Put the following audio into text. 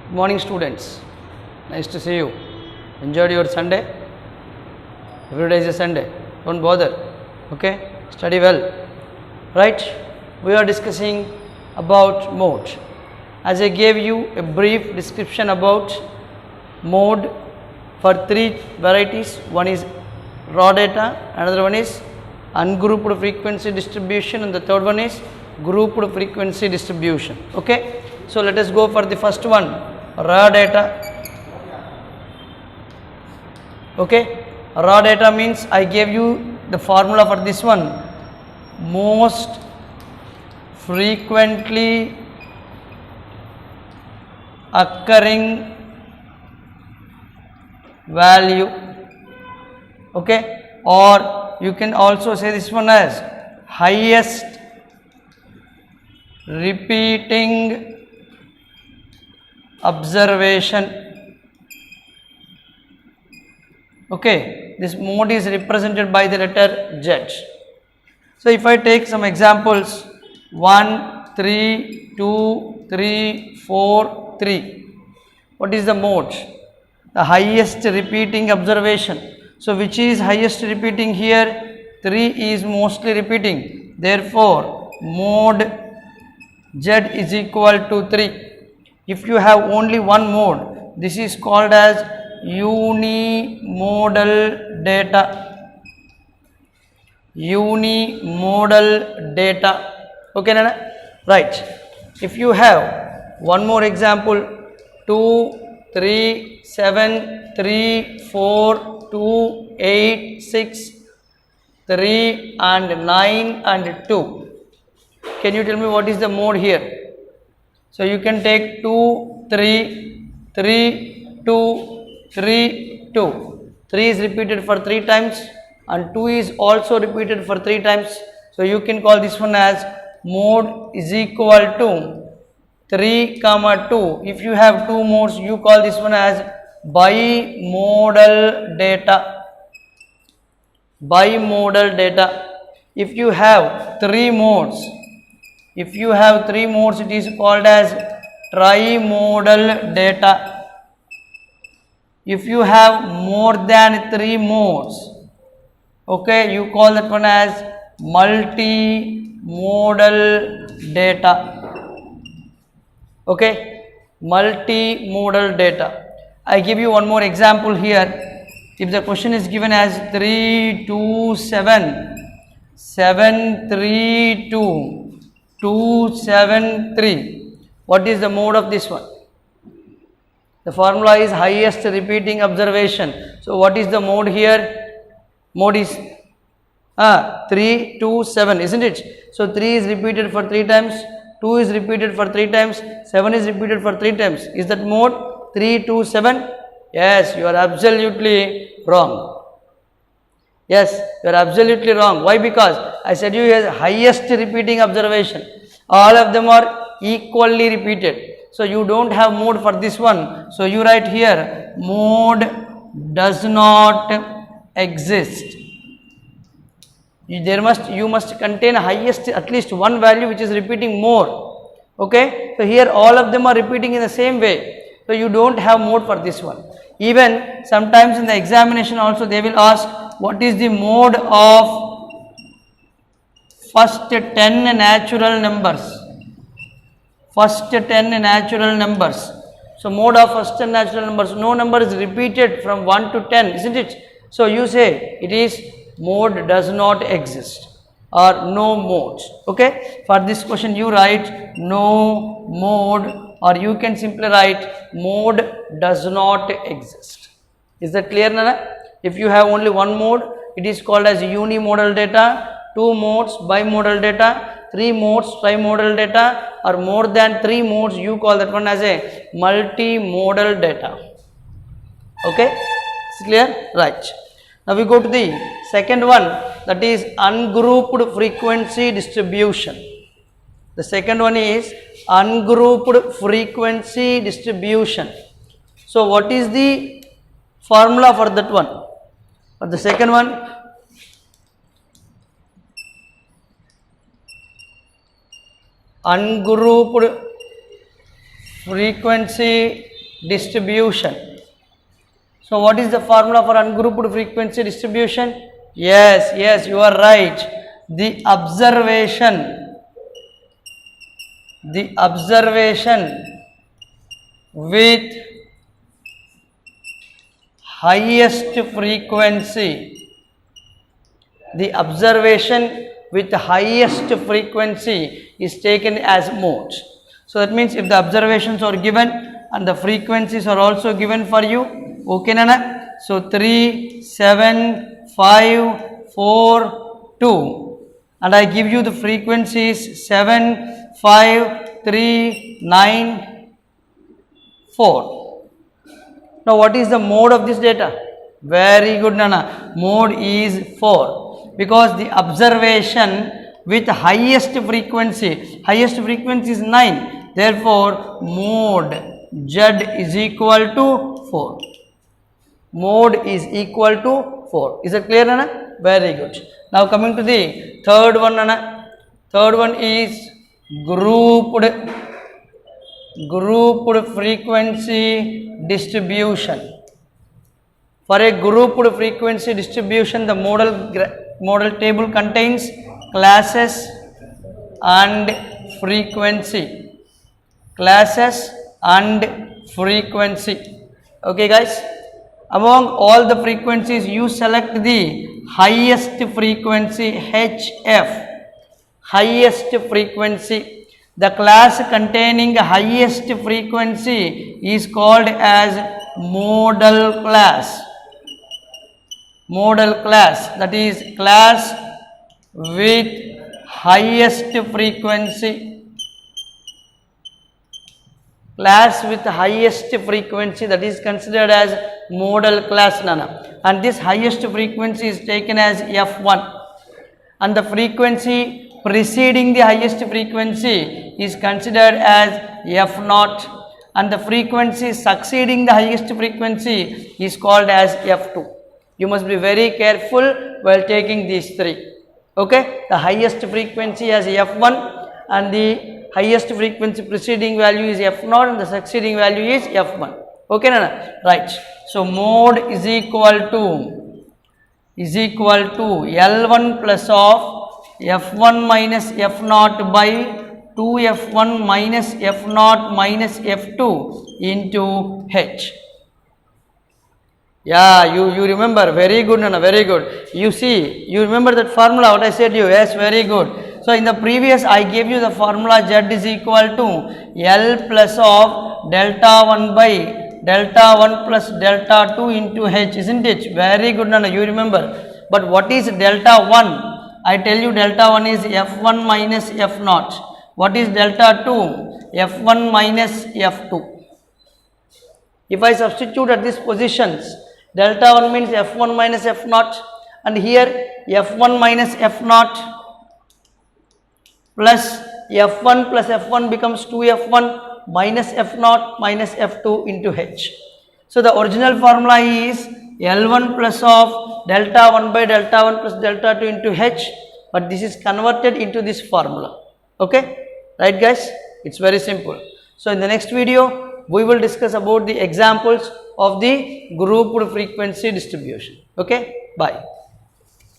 Good morning, students. Nice to see you. Enjoyed your Sunday? Every day is a Sunday. Don't bother. Okay? Study well. Right? We are discussing about mode. As I gave you a brief description about mode for three varieties. One is raw data, another one is ungrouped frequency distribution, and the third one is grouped frequency distribution. Okay? So let us go for the first one, raw data. Okay, raw data means I gave you the formula for this one. Most frequently occurring value. Okay, or you can also say this one as highest repeating observation. Okay, this mode is represented by the letter Z. So if I take some examples, 1, 3, 2, 3, 4, 3. What is the mode? The highest repeating observation. So which is highest repeating here? 3 is mostly repeating. Therefore, mode Z is equal to 3. If you have only one mode, this is called as unimodal data. Unimodal data. Okay, Nana? Right. If you have one more example, 2, 3, 7, 3, 4, 2, 8, 6, 3 and 9 and 2. Can you tell me what is the mode here? So you can take 2, 3, 3, 2, 3, 2. 3 is repeated for 3 times and 2 is also repeated for 3 times. So you can call this one as mode is equal to 3, 2. If you have 2 modes, you call this one as bimodal data. Bimodal data. If you have 3 modes, it is called as trimodal data. If you have more than 3 modes, okay, you call that one as multimodal data. Okay, multimodal data. I give you one more example here. If the question is given as 3, 2, 7, 7, 3, 2, 2, 7, 3. What is the mode of this one? The formula is highest repeating observation. So what is the mode here? Mode is 3, 2, 7, isn't it? So 3 is repeated for 3 times, 2 is repeated for 3 times, 7 is repeated for 3 times. Is that mode 3, 2, 7? Yes, you are absolutely wrong. Yes, you are absolutely wrong. Why? Because I said you have highest repeating observation. All of them are equally repeated. So you don't have mode for this one. So you write here, mode does not exist. You must contain highest at least one value which is repeating more. Okay. So here all of them are repeating in the same way. So you don't have mode for this one. Even sometimes in the examination also they will ask, what is the mode of first 10 natural numbers? First 10 natural numbers. So mode of first 10 natural numbers, no number is repeated from 1 to 10, isn't it? So you say it is mode does not exist or no modes. Okay. For this question you write no mode, or you can simply write mode does not exist. Is that clear, Nana? If you have only one mode, it is called as unimodal data, 2 modes bimodal data, 3 modes trimodal data, or more than 3 modes, you call that one as a multimodal data. Okay, it's clear? Right. Now we go to the second one, that is ungrouped frequency distribution. The second one is ungrouped frequency distribution. So what is the formula for that one? For the second one, ungrouped frequency distribution. So what is the formula for ungrouped frequency distribution? Yes, you are right. The observation with highest frequency. The observation with the highest frequency is taken as modes. So that means if the observations are given and the frequencies are also given for you, okay nana? So 3, 7, 5, 4, 2, and I give you the frequencies 7, 5, 3, 9, 4. Now what is the mode of this data? Very good nana. Mode is 4, because the observation with highest frequency is 9. Therefore mode Z is equal to 4. Mode is equal to 4. Is it clear nana? Very good. Now coming to the third one nana. Third one is grouped frequency distribution. For a grouped frequency distribution, the model table contains classes and frequency. Classes and frequency. Okay guys? Among all the frequencies, you select the highest frequency HF. Highest frequency. The class containing highest frequency is called as modal class. Modal class, that is class with highest frequency. Class with highest frequency, that is considered as modal class nana, and this highest frequency is taken as F1, and the frequency preceding the highest frequency is considered as F0, and the frequency succeeding the highest frequency is called as F2. You must be very careful while taking these three. Okay, the highest frequency as F1 and the highest frequency preceding value is F0 and the succeeding value is F1. Okay nana? Right. So mode is equal to L1 plus of F1 minus F0 by 2F1 minus F0 minus F2 into H. Yeah, you remember. Very good nana, very good. You see, you remember that formula what I said to you? Yes, very good. So in the previous I gave you the formula Z is equal to L plus of delta 1 by delta 1 plus delta 2 into H, isn't it? Very good nana, you remember. But what is delta 1? I tell you delta 1 is F1 minus F0. What is delta 2? F1 minus F2. If I substitute at these positions, delta 1 means F1 minus F0, and here F1 minus F0 plus F1 becomes 2F1 minus F0 minus F2 into H. So the original formula is L1 plus of delta 1 by delta 1 plus delta 2 into H, but this is converted into this formula. Okay, right guys? It's very simple. So in the next video, we will discuss about the examples of the grouped frequency distribution. Okay, bye.